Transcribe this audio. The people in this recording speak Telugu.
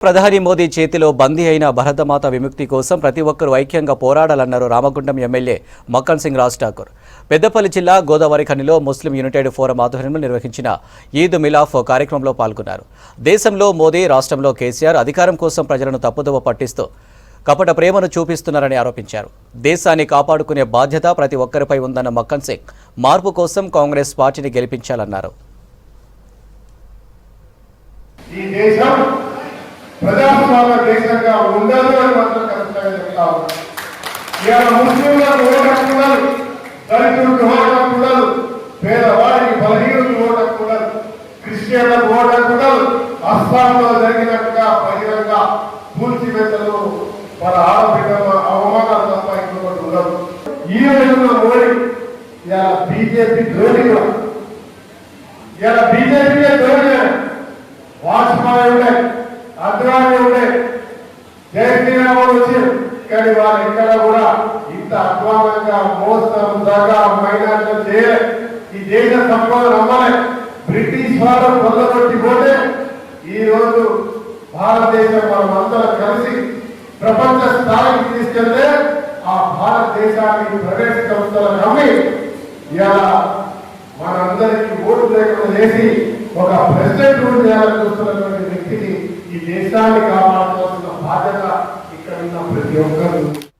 ప్రధాని మోదీ చేతిలో బందీ అయిన భరతమాత విముక్తి కోసం ప్రతి ఒక్కరూ ఐక్యంగా పోరాడాలన్నారు రామగుండం ఎమ్మెల్యే మక్కన్ సింగ్ రాజ్ ఠాకూర్. పెద్దపల్లి జిల్లా గోదావరి ఖనిలో ముస్లిం యునైటెడ్ ఫోరం ఆధ్వర్యంలో నిర్వహించిన ఈద్ మిలాఫ్ కార్యక్రమంలో పాల్గొన్నారు. దేశంలో మోదీ, రాష్ట్రంలో కేసీఆర్ అధికారం కోసం ప్రజలను తప్పుదోవ పట్టిస్తూ కపట ప్రేమను చూపిస్తున్నారని ఆరోపించారు. దేశాన్ని కాపాడుకునే బాధ్యత ప్రతి ఒక్కరిపై ఉందన్న మక్కన్ సింగ్ మార్పు కోసం కాంగ్రెస్ పార్టీని గెలిపించాలన్నారు. ప్రజాస్వామ్య దేశంగా ఉండదు అని మాత్రం ఖచ్చితంగా చెప్తా ఉన్నారు. ఇవాళ ముస్లింలకు ఓటు హక్కు ఉండదు, దళితులకు ఓటు హక్కు ఉండదు, పేదవాడికి బలహీనులకు ఓటు హక్కు ఉండదు, క్రిస్టియన్లకు ఓటు హక్కు ఉండదు. అస్సాంలో జరిగినట్టుగా బహిరంగ పూర్తివేతలు మన ఆడబిడ్డలు అవమానాలు తప్ప ఇంకొకటి ఉండదు. ఈ రోజున మోడీ ఇలా బీజేపీ ద్రోహి కూడా ఇలా బీజేపీయే ద్రోహి వాజ్పేయి ఉండే అద్వానీ ఉండే జయశ్రీరాములు వచ్చి కానీ వారు ఎక్కడ కూడా ఇంత అధ్వానంగా మోసం దాకా మైనార్టీలు చేయలే. ఈ దేశ సంపద నమ్మలే. బ్రిటిష్ వారు కొల్లగొట్టి పోతే ఈ రోజు భారతదేశం మనం అందరం కలిసి ప్రపంచ స్థాయికి తీసుకెళ్తే ఆ భారతదేశానికి ప్రవేశ సంస్థలు నమ్మి ఇలా మనందరికీ ఓటు లేకుండా చేసి ఒక ప్రెసిడెంట్ రూల్ చేయాలని చూస్తున్నటువంటి వ్యక్తిని ఈ దేశాన్ని కాపాడుకోవాల్సిన బాధ్యత ఇక్కడ ఉన్న ప్రతి ఒక్కరు